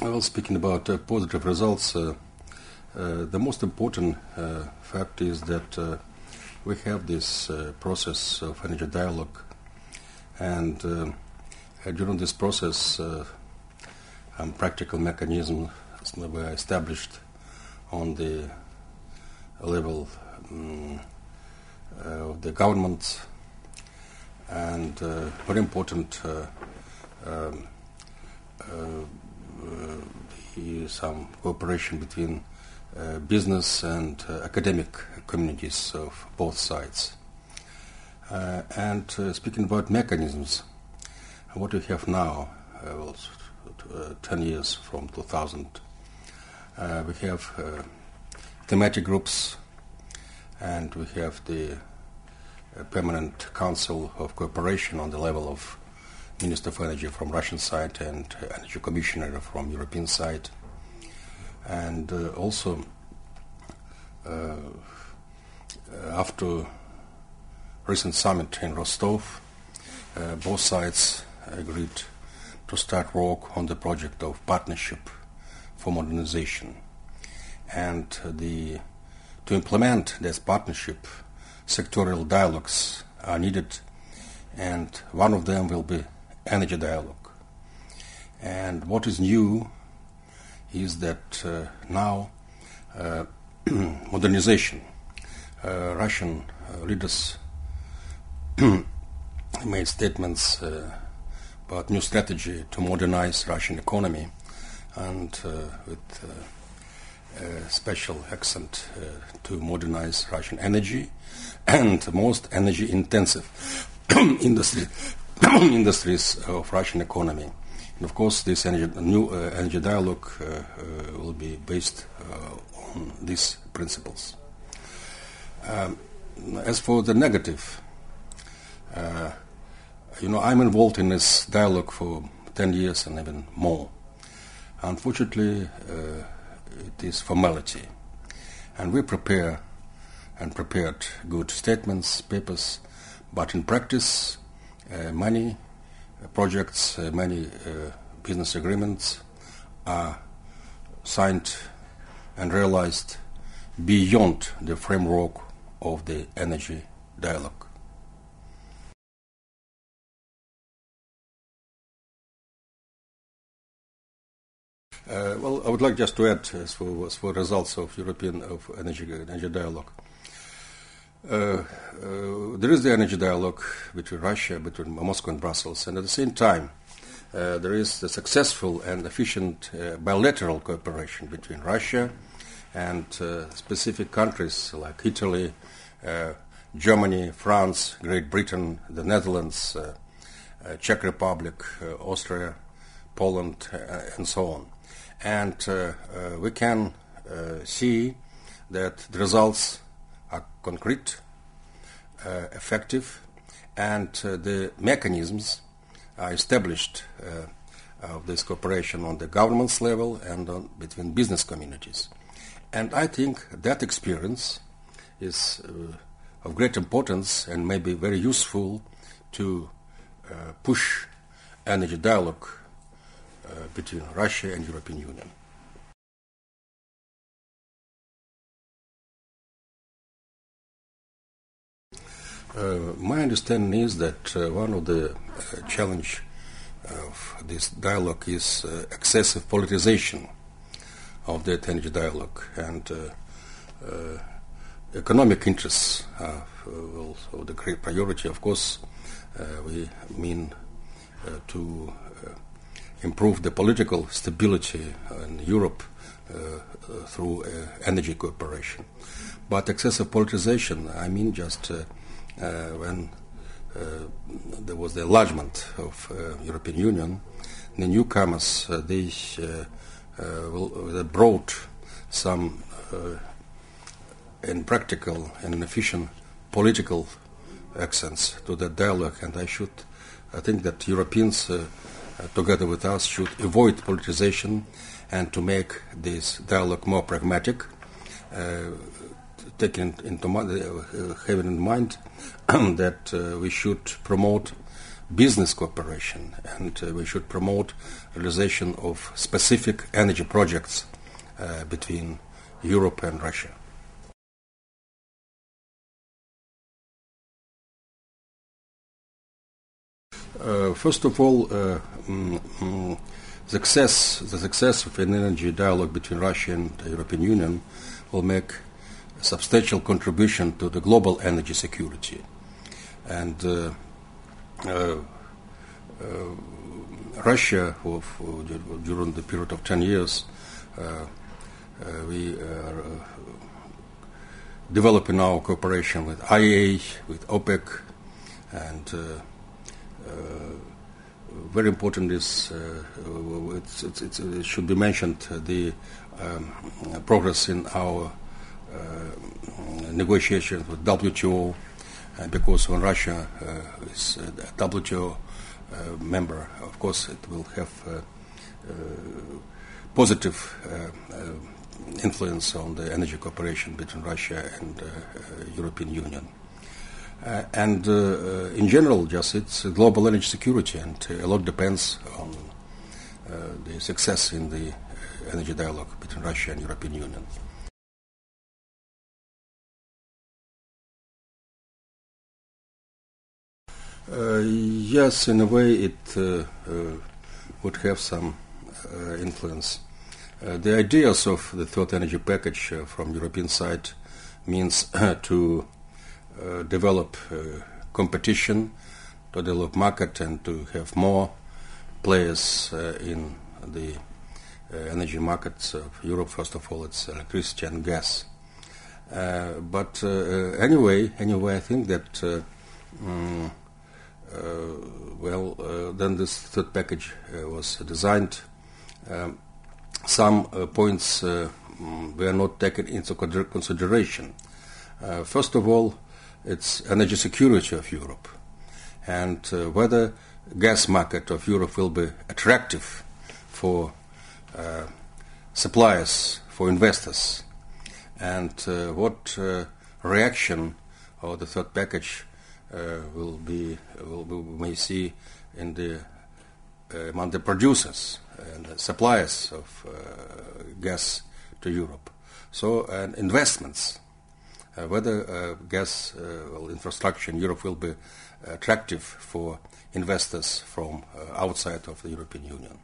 Well, speaking about positive results, the most important fact is that we have this process of energy dialogue, and during this process, practical mechanisms were established on the level of the government, and very important some cooperation between business and academic communities of both sides. And speaking about mechanisms, what we have now, 10 years from 2000, we have thematic groups, and we have the Permanent Council of Cooperation on the level of Minister of Energy from Russian side and Energy Commissioner from European side. And also, after recent summit in Rostov, both sides agreed to start work on the project of partnership for modernization. And to implement this partnership, sectorial dialogues are needed, and one of them will be energy dialogue. And what is new is that now modernization. Russian leaders made statements about new strategy to modernize Russian economy, and with special accent to modernize Russian energy and most energy-intensive industries of Russian economy. And of course, this new energy dialogue will be based on these principles. As for the negative, I'm involved in this dialogue for 10 years and even more. Unfortunately, it is formality, and we prepared good statements, papers, but in practice, many projects, many business agreements are signed and realized beyond the framework of the energy dialogue. Well, I would like just to add, as for results of European energy dialogue. There is the energy dialogue between Russia, between Moscow and Brussels, and at the same time, there is the successful and efficient bilateral cooperation between Russia and specific countries like Italy, Germany, France, Great Britain, the Netherlands, Czech Republic, Austria, Poland, and so on. And we can see that the results are concrete, effective, and the mechanisms are established of this cooperation on the government's level and between business communities. And I think that experience is of great importance and may be very useful to push energy dialogue between Russia and European Union. My understanding is that one of the challenge of this dialogue is excessive politicization of that energy dialogue, and economic interests are also the great priority. Of course, we mean to improve the political stability in Europe through energy cooperation. But excessive politicization, I mean just when there was the enlargement of European Union, the newcomers, they brought some practical and efficient political accents to the dialogue, and I think that Europeans together with us should avoid politicization and to make this dialogue more pragmatic, having in mind that we should promote business cooperation, and we should promote realization of specific energy projects between Europe and Russia. First of all, the success of an energy dialogue between Russia and the European Union will make a substantial contribution to the global energy security. And Russia, during the period of 10 years, we are developing our cooperation with IEA, with OPEC, and very important is it should be mentioned the progress in our negotiations with WTO, because when Russia is a WTO member, of course it will have positive influence on the energy cooperation between Russia and European Union. And in general, just it's global energy security, and a lot depends on the success in the energy dialogue between Russia and European Union. Yes, in a way it would have some influence. The ideas of the third energy package from European side means to develop competition, to develop market, and to have more players in the energy markets of Europe. First of all, it's electricity and gas. But anyway, I think that then this third package was designed. Some points were not taken into consideration. First of all, it's energy security of Europe, and whether gas market of Europe will be attractive for suppliers, for investors, and what reaction of the third package we may see in among the producers and the suppliers of gas to Europe. So, and investments. Whether gas infrastructure in Europe will be attractive for investors from outside of the European Union.